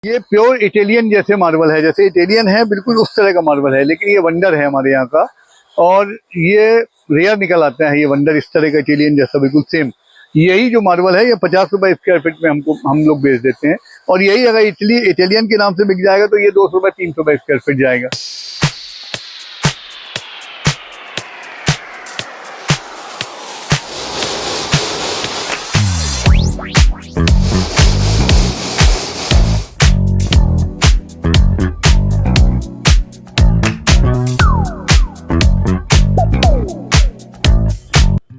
ये pure Italian जैसे marble है, जैसे इटालियन है बिल्कुल उस तरह का मार्बल है, लेकिन ये वंडर है हमारे यहाँ का। और ये रेयर निकल आता है ये वंडर, इस तरह का इटालियन जैसा बिल्कुल सेम। यही जो मार्बल है ये 50 रुपए स्क्वायर फीट में हम लोग बेच देते हैं। और यही अगर इटालियन के नाम से बिक जाएगा तो ये 200 रुपए 300 रुपए स्क्वायर फीट जाएगा।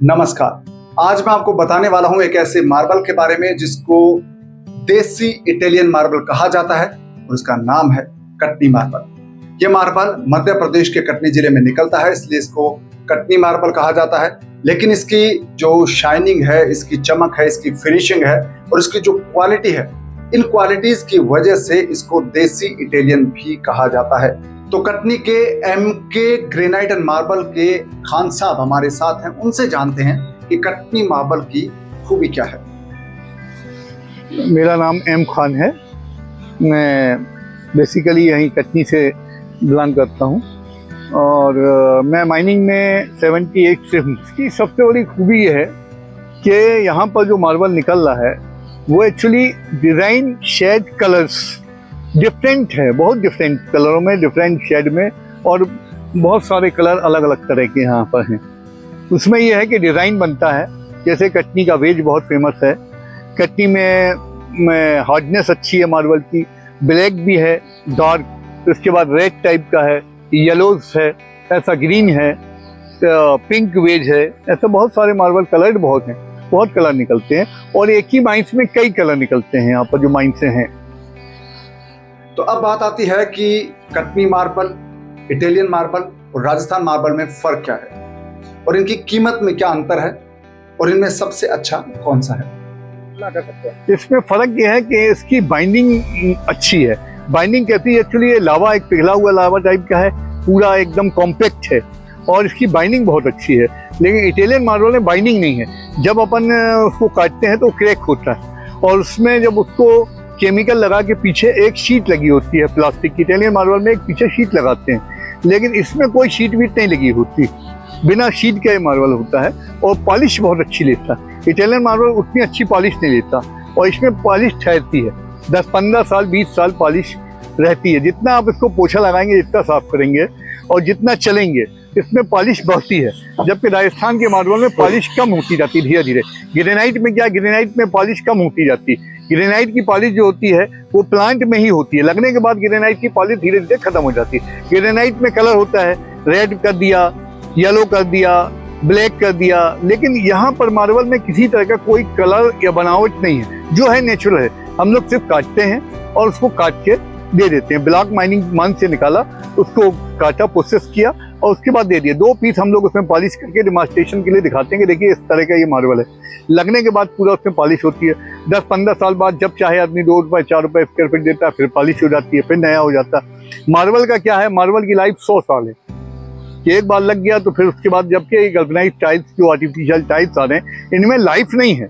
नमस्कार। आज मैं आपको बताने वाला हूं एक ऐसे मार्बल के बारे में जिसको देसी इटालियन मार्बल कहा जाता है और उसका नाम है कटनी मार्बल। यह मार्बल मध्य प्रदेश के कटनी जिले में निकलता है, इसलिए इसको कटनी मार्बल कहा जाता है। लेकिन इसकी जो शाइनिंग है, इसकी चमक है, इसकी फिनिशिंग है और इसकी जो क्वालिटी है, इन क्वालिटीज की वजह से इसको देसी इटालियन भी कहा जाता है। तो कटनी के एमके ग्रेनाइट एंड मार्बल के खान साहब हमारे साथ हैं, उनसे जानते हैं कि कटनी मार्बल की खूबी क्या है। मेरा नाम एम खान है। मैं बेसिकली यहीं कटनी से बिलोंग करता हूँ और मैं माइनिंग में 78 से हूँ। इसकी सबसे बड़ी खूबी ये है कि यहाँ पर जो मार्बल निकल रहा है वो actually design shade colours different है, बहुत डिफरेंट कलरों में, डिफरेंट शेड में, और बहुत सारे कलर अलग अलग तरह के यहाँ पर हैं। उसमें यह है कि डिज़ाइन बनता है, जैसे कटनी का वेज बहुत फेमस है। कटनी में हार्डनेस अच्छी है मार्बल की, ब्लैक भी है, डार्क, उसके बाद रेड टाइप का है, येलोज है, ऐसा ग्रीन है, पिंक वेज है, ऐसे बहुत सारे मार्बल कलर्ड बहुत हैं, बहुत कलर निकलते हैं और एक ही माइंस में कई कलर निकलते हैं यहाँ पर जो माइंस हैं। तो अब बात आती है कि कटनी मार्बल, इटालियन मार्बल और राजस्थान मार्बल में फर्क क्या है और इनकी कीमत में क्या अंतर है और इनमें सबसे अच्छा कौन सा है। इसमें फर्क यह है कि इसकी बाइंडिंग अच्छी है। बाइंडिंग कैसी है, एक्चुअली ये लावा, एक पिघला हुआ लावा टाइप का है, पूरा एकदम कॉम्पैक्ट है और इसकी बाइंडिंग बहुत अच्छी है। लेकिन इटालियन मार्बल में बाइंडिंग नहीं है। जब अपन उसको काटते हैं तो क्रैक होता है और उसमें जब उसको केमिकल लगा के पीछे एक शीट लगी होती है प्लास्टिक की। इटालियन मार्बल में एक पीछे शीट लगाते हैं, लेकिन इसमें कोई शीट वीट नहीं लगी होती, बिना शीट के मार्बल होता है और पॉलिश बहुत अच्छी लेता है। इटालियन मार्बल उतनी अच्छी पॉलिश नहीं लेता और इसमें पॉलिश ठहरती है, 10-15 साल 20 साल पॉलिश रहती है। जितना आप इसको पोछा लगाएंगे, जितना साफ करेंगे और जितना चलेंगे, इसमें पॉलिश बढ़ती है। जबकि राजस्थान के मार्बल में पॉलिश कम होती जाती है धीरे धीरे। ग्रेनाइट में क्या, ग्रेनाइट में पॉलिश कम होती जाती है। ग्रेनाइट की पॉलिश जो होती है वो प्लांट में ही होती है, लगने के बाद ग्रेनाइट की पॉलिश धीरे धीरे खत्म हो जाती है। ग्रेनाइट में कलर होता है, रेड कर दिया, येलो कर दिया, ब्लैक कर दिया, लेकिन यहाँ पर मार्बल में किसी तरह का कोई कलर या बनावट नहीं है, जो है नेचुरल है। हम लोग सिर्फ काटते हैं और उसको काट के दे देते हैं। ब्लॉक माइनिंग मन से निकाला, उसको काटा, प्रोसेस किया और उसके बाद दे दिया। 2 पीस हम लोग उसमें पॉलिश करके डेमोंस्ट्रेशन के लिए दिखाते हैं कि देखिए इस तरह का ये मार्बल है। लगने के बाद पूरा उसमें पॉलिश होती है। 10-15 साल बाद जब चाहे आदमी 2 रुपए 4 रुपए स्क्वायर फीट देता है, फिर पॉलिश हो जाती है, फिर नया हो जाता है। मार्बल का क्या है, मार्बल की लाइफ 100 साल है कि एक बार लग गया तो फिर उसके बाद, जबकि गल्वनाइज्ड टाइल्स जो आर्टिफिशियल टाइल्स आ रहे हैं, इनमें लाइफ नहीं है,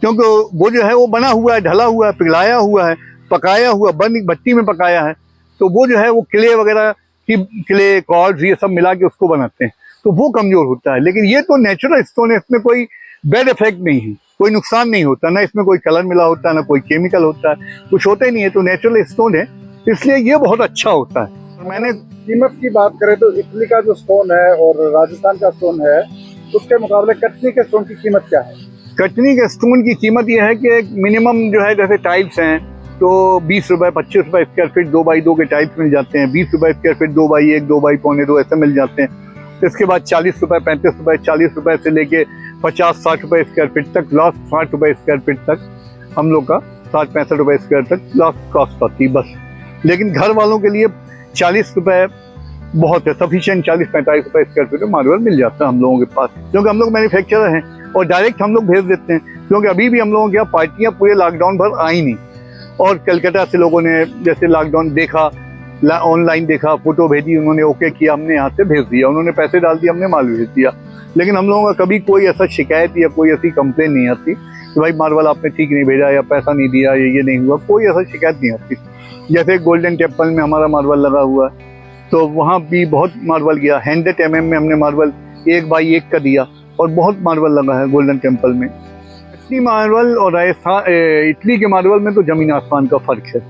क्योंकि वो जो है वो बना हुआ है, ढला हुआ है, पिघलाया हुआ है, पकाया हुआ, भट्टी में पकाया है, तो वो जो है वो क्ले वगैरह की, क्ले कॉर्ड्स ये सब मिला के उसको बनाते हैं, तो वो कमजोर होता है। लेकिन ये तो नेचुरल स्टोन है, इसमें कोई बैड इफेक्ट नहीं है, कोई नुकसान नहीं होता, ना इसमें कोई कलर मिला होता है, ना कोई केमिकल होता है, कुछ होता ही नहीं है। तो नेचुरल स्टोन है, इसलिए ये बहुत अच्छा होता है। मैंने कीमत की बात करें तो इटली का जो स्टोन है और राजस्थान का स्टोन है, उसके मुकाबले कटनी के स्टोन की कीमत क्या है। कटनी के स्टोन की कीमत यह है कि मिनिमम जो है, जैसे टाइल्स हैं तो 20 रुपए 25 रुपए स्क्वायर फीट 2x2 के टाइल्स मिल जाते हैं। 20 रुपए स्क्वायर फीट 2x1 2x2.25 ऐसे मिल जाते हैं। इसके बाद 40 रुपए 35 रुपए 40 रुपए से लेके 50-60 रुपए स्क्वायर फीट तक, लास्ट 60 रुपए स्क्वायर फीट तक हम लोग का 60-65 रुपए स्क्वायर तक लास्ट कॉस्ट आती है बस। लेकिन घर वालों के लिए 40 रुपए बहुत है, सफिशिएंट। 40-45 रुपए स्क्वायर फीट में मार्बल मिल जाता है हम लोगों के पास, क्योंकि हम लोग मैन्युफैक्चरर हैं और डायरेक्ट हम लोग भेज देते हैं। क्योंकि अभी भी हम लोगों के यहाँ पार्टियाँ पूरे लॉकडाउन भर आई नहीं, और कलकत्ता से लोगों ने जैसे लॉकडाउन देखा, ऑनलाइन देखा, फोटो भेजी, उन्होंने ओके किया, हमने यहाँ से भेज दिया, उन्होंने पैसे डाल दिया, हमने माल भेज दिया। लेकिन हम लोगों का कभी कोई ऐसा शिकायत या कोई ऐसी कंप्लेन नहीं आती कि भाई मार्बल आपने ठीक नहीं भेजा या पैसा नहीं दिया या ये नहीं हुआ, कोई ऐसा शिकायत नहीं आती। जैसे गोल्डन टेम्पल में हमारा मार्बल लगा हुआ है तो वहाँ भी बहुत मार्बल गया, 100 mm में हमने मार्बल 1x1 का दिया और बहुत मार्बल लगा है गोल्डन टेम्पल में। कटनी मार्बल और राजस्थान इटली के मार्बल में तो जमीन आसमान का फर्क है।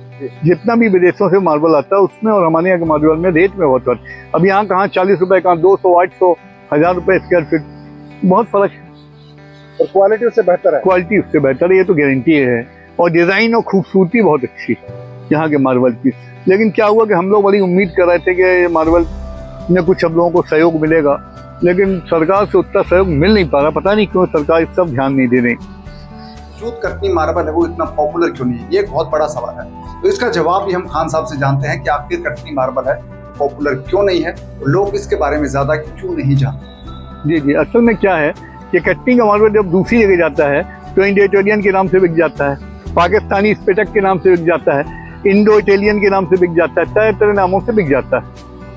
जितना भी विदेशों से मार्बल आता है उसमें और हमारे यहाँ के मार्बल में रेट में बहुत फर्क। अब यहाँ कहाँ 40 रुपए, कहाँ 200, 800, 1000 रुपये स्क्वायर फीट, बहुत फर्क है। और क्वालिटी उससे बेहतर है। क्वालिटी उससे बेहतर है, ये तो गारंटी है। और डिज़ाइन और खूबसूरती बहुत अच्छी है यहाँ के मार्बल की। लेकिन क्या हुआ कि हम लोग बड़ी उम्मीद कर रहे थे कि मार्बल में कुछ हम लोगों को सहयोग मिलेगा, लेकिन सरकार से उतना सहयोग मिल नहीं पा रहा। पता नहीं क्यों सरकार इस सब ध्यान नहीं दे रही। जो कटनी मार्बल है वो इतना पॉपुलर क्यों नहीं है, ये एक बहुत बड़ा सवाल है। तो इसका जवाब भी हम खान साहब से जानते हैं कि आखिर कटनी मार्बल है पॉपुलर क्यों नहीं है, लोग इसके बारे में ज्यादा क्यों नहीं जानते। जी जी, असल में क्या है कि कटनी का मार्बल जब दूसरी जगह जाता है तो इंडो इटालियन के नाम से बिक जाता है, पाकिस्तानी स्पेटक के नाम से बिक जाता है, इंडो इटालियन के नाम से बिक जाता है, तरह तरह नामों से बिक जाता है।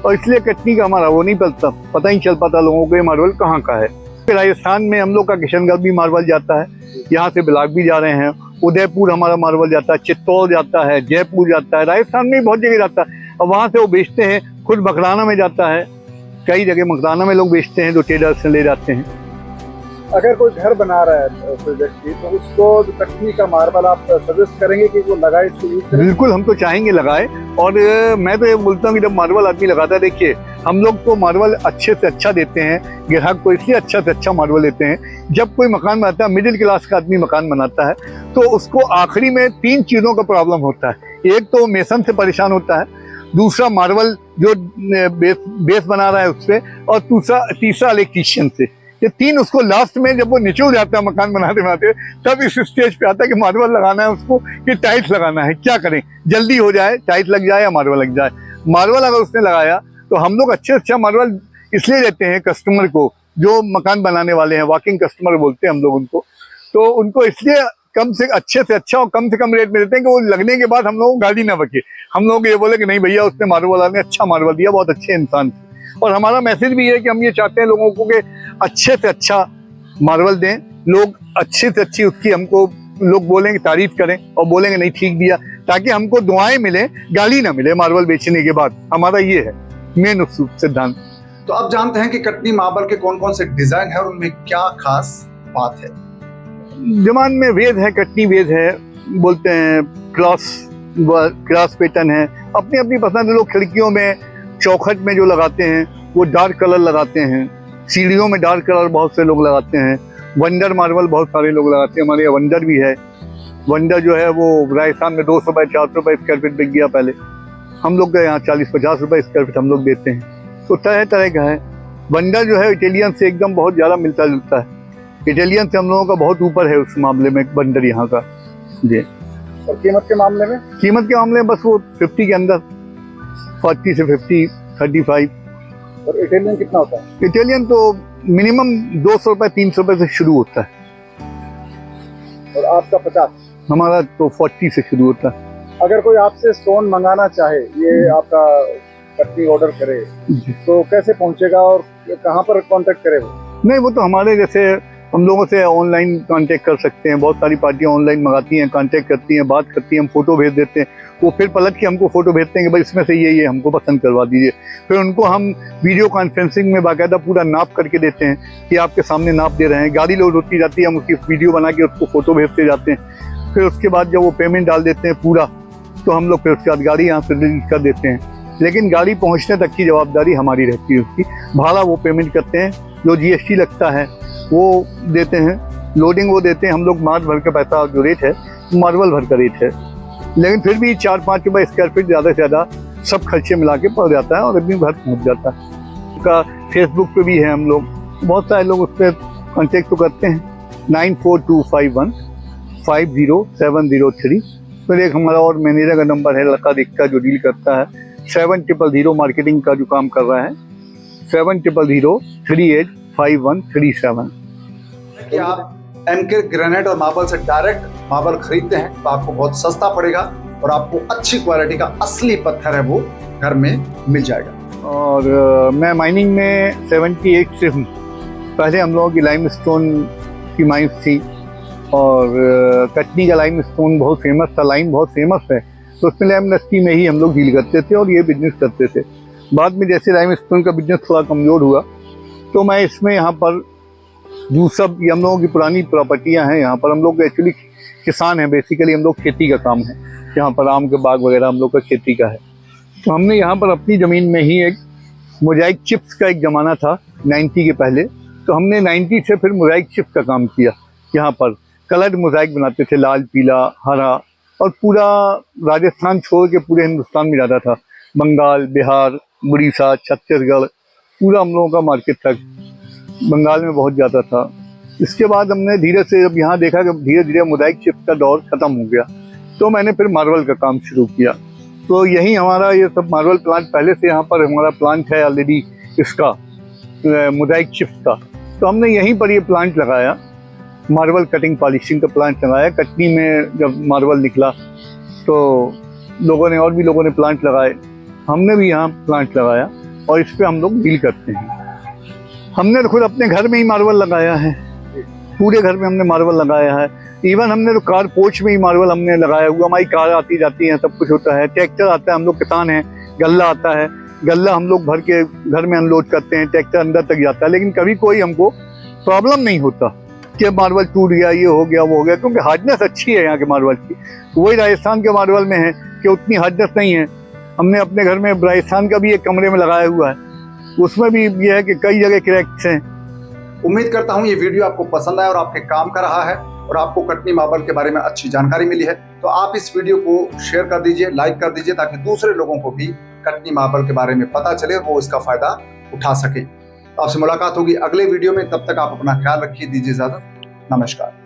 और इसलिए कटनी का हमारा वो नहीं पता ही चल पाता लोगों को ये मार्बल कहाँ का है। राजस्थान में हम लोग का किशनगढ़ भी मार्बल जाता है, यहाँ से ब्लाक भी जा रहे हैं, उदयपुर हमारा मार्बल जाता है, चित्तौड़ जाता है, जयपुर जाता है, राजस्थान में भी बहुत जगह जाता है। और वहाँ से वो बेचते हैं, खुद मकराना में जाता है, कई जगह मकराना में लोग बेचते हैं, जो ट्रेडर्स से ले जाते हैं। अगर कोई घर बना रहा है कोई व्यक्ति, तो उसको जो कटनी का मार्बल आप सजेस्ट करेंगे कि वो लगाए, इसको यूज करें? बिल्कुल, हम तो चाहेंगे लगाए। और मैं तो ये बोलता हूँ कि जब मार्बल आदमी लगाता है, देखिए हम लोग तो मार्बल अच्छे से अच्छा देते हैं, ग्राहक को इसलिए अच्छा से अच्छा मार्बल देते हैं। जब कोई मकान बनाता है, मिडिल क्लास का आदमी मकान बनाता है, तो उसको आखिरी में 3 चीज़ों का प्रॉब्लम होता है। एक तो मेसन से परेशान होता है, दूसरा मार्बल जो बेस बना रहा है उससे, और तीसरा इलेक्ट्रीशियन से। ये 3 उसको लास्ट में जब वो निचोड़ जाता है मकान बनाते बनाते, तब इस स्टेज पे आता है कि मार्बल लगाना है उसको कि टाइल्स लगाना है, क्या करें, जल्दी हो जाए, टाइल्स लग जाए या मार्बल लग जाए। मार्बल अगर उसने लगाया तो हम लोग अच्छे अच्छा मार्बल इसलिए देते हैं कस्टमर को, जो मकान बनाने वाले हैं, वॉकिंग कस्टमर बोलते हैं हम लोग उनको, तो उनको इसलिए कम से अच्छा और कम से कम रेट में देते हैं कि वो लगने के बाद हम लोगों को गाली ना बके, हम लोग ये बोले कि नहीं भैया उसने मार्बल वाले ने अच्छा मार्बल दिया, बहुत अच्छे इंसान थे। और हमारा मैसेज भी है कि हम ये चाहते हैं लोगों को कि अच्छे से अच्छा मार्बल दें, लोग अच्छे से अच्छी उसकी हमको लोग बोलेंगे, तारीफ करें और बोलेंगे नहीं ठीक दिया, ताकि हमको दुआएं मिले, गाली ना मिले मार्बल बेचने के बाद। हमारा ये है मेन सिद्धांत। तो अब जानते हैं कि कटनी मार्बल के कौन कौन से डिजाइन है और उनमें क्या खास बात है। जमान में वेद है, कटनी वेद है, बोलते हैं क्रॉस पैटर्न है। अपनी अपनी पसंद, लोग खिड़कियों में चौखट में जो लगाते हैं वो डार्क कलर लगाते हैं, सीढ़ियों में डार्क कलर बहुत से लोग लगाते हैं, वंडर मार्बल बहुत सारे लोग लगाते हैं। हमारे यहाँ वंडर भी है। वंडर जो है वो राजस्थान में 200 रुपये 400 रुपये स्क्वायर फीट बिक गया पहले, हम लोग के यहाँ 40-50 रुपये स्क्वायर फीट हम लोग देते हैं। तो तरह तरह का है। वंडर जो है इटालियन से एकदम बहुत ज़्यादा मिलता जुलता है, इटालियन से हम लोगों का बहुत ऊपर है उस मामले में वंडर यहाँ का जी। और कीमत के मामले में? कीमत के मामले में बस वो 50 के अंदर, 40 से 50, 35। और इटालियन कितना होता है? इटालियन तो मिनिमम 200 रुपये 300 रुपये से शुरू होता है। और आपका 50? हमारा तो 40 से शुरू होता है। अगर कोई आपसे स्टोन मंगाना चाहे, ये आपका कटनी ऑर्डर करे, तो कैसे पहुंचेगा और कहाँ पर कांटेक्ट करे वो? नहीं, वो तो हमारे जैसे हम लोगों से ऑनलाइन कांटेक्ट कर सकते हैं। बहुत सारी पार्टियां ऑनलाइन मंगाती हैं, कांटेक्ट करती हैं, बात करती हैं, हम फोटो भेज देते हैं, वो फिर पलट के हमको फोटो भेजते हैं कि भाई इसमें से ये हमको पसंद करवा दीजिए। फिर उनको हम वीडियो कॉन्फ्रेंसिंग में बाकायदा पूरा नाप करके देते हैं कि आपके सामने नाप दे रहे हैं। गाड़ी लोड होती जाती है, हम उसकी वीडियो बना के उसको फोटो भेजते जाते हैं। फिर उसके बाद जब वो पेमेंट डाल देते हैं पूरा, तो हम लोग फिर उसके बाद गाड़ी यहाँ से रिलीज कर देते हैं। लेकिन गाड़ी पहुँचने तक की जवाबदारी हमारी रहती है। उसकी भाड़ा वो पेमेंट करते हैं, जो GST लगता है वो देते हैं, लोडिंग वो देते हैं, हम लोग मार्च भर का पैसा जो रेट है मार्बल भर का रेट है। लेकिन फिर भी 4-5 रुपये स्क्वायर फीट ज़्यादा से ज़्यादा सब खर्चे मिला के पड़ जाता है और आदमी घर पहुँच जाता है। उनका फेसबुक पे भी है, हम लोग बहुत सारे लोग उस पर कॉन्टेक्ट तो करते हैं। 9425150703। फिर एक हमारा और मैनेजर का नंबर है, लका दिक्का, जो डील करता है, 7000 मार्केटिंग का जो काम कर रहा है, 7000385137। कि आप MK ग्रेनाइट और मार्बल से डायरेक्ट मार्बल खरीदते हैं तो आपको बहुत सस्ता पड़ेगा और आपको अच्छी क्वालिटी का असली पत्थर है वो घर में मिल जाएगा। और मैं माइनिंग में 78 से हूँ। पहले हम लोगों की लाइमस्टोन की माइंस थी, और कटनी का लाइम स्टोन बहुत फेमस था, लाइम बहुत फेमस है, तो उसमें लाइम इंडस्ट्री में ही हम लोग डील करते थे और ये बिजनेस करते थे। बाद में जैसे लाइम स्टोन का बिजनेस थोड़ा कमज़ोर हुआ तो मैं इसमें यहाँ पर जो सब ये हम लोगों की पुरानी प्रॉपर्टियाँ हैं, यहाँ पर हम लोग एक्चुअली किसान हैं, बेसिकली हम लोग खेती का काम है, यहाँ पर आम के बाग वगैरह हम लोग का खेती का है। तो हमने यहाँ पर अपनी ज़मीन में ही एक मोज़ाइक चिप्स का एक ज़माना था 90 के पहले, तो हमने 90 से फिर मोज़ाइक चिप्स का काम किया। यहाँ पर कलर्ड मोज़ाइक बनाते थे, लाल, पीला, हरा, और पूरा राजस्थान छोड़ के पूरे हिंदुस्तान में जाता था, बंगाल, बिहार, उड़ीसा, छत्तीसगढ़, पूरा हम लोगों का मार्केट था, बंगाल में बहुत ज़्यादा था। इसके बाद हमने धीरे से जब यहाँ देखा कि धीरे धीरे मोज़ाइक चिप्स का दौर ख़त्म हो गया, तो मैंने फिर मार्बल का काम शुरू किया। तो यही हमारा ये सब मार्बल प्लांट, पहले से यहाँ पर हमारा प्लांट है ऑलरेडी इसका मोज़ाइक चिप्स का, तो हमने यहीं पर ये प्लांट लगाया, मार्बल कटिंग पॉलिशिंग का प्लांट लगाया। कटनी में जब मार्बल निकला तो लोगों ने, और भी लोगों ने प्लांट लगाए, हमने भी यहाँ प्लांट लगाया और इस पर हम लोग डील करते हैं। हमने तो खुद अपने घर में ही मार्बल लगाया है, पूरे घर में हमने मार्बल लगाया है। इवन हमने तो कार पोर्च में ही मार्बल हमने लगाया हुआ, हमारी कार आती जाती है, सब कुछ होता है, ट्रैक्टर आता है, हम लोग किसान हैं, गल्ला आता है, गल्ला हम लोग भर के घर में अनलोड करते हैं, ट्रैक्टर अंदर तक जाता है, लेकिन कभी कोई हमको प्रॉब्लम नहीं होता कि मार्बल टूट गया, ये हो गया, वो हो गया, क्योंकि हार्डनेस अच्छी है यहाँ के मार्बल की। वही राजस्थान के मार्बल में है कि उतनी हार्डनेस नहीं है। हमने अपने घर में राजस्थान का भी एक कमरे में लगाया हुआ है, उसमें भी ये है कि कई जगह क्रैक्स हैं। उम्मीद करता हूँ ये वीडियो आपको पसंद आया और आपके काम का रहा है और आपको कटनी मार्बल के बारे में अच्छी जानकारी मिली है, तो आप इस वीडियो को शेयर कर दीजिए, लाइक कर दीजिए, ताकि दूसरे लोगों को भी कटनी मार्बल के बारे में पता चले और वो इसका फायदा उठा सके। आपसे मुलाकात होगी अगले वीडियो में, तब तक आप अपना ख्याल रखिए, दीजिए इजाजत, नमस्कार।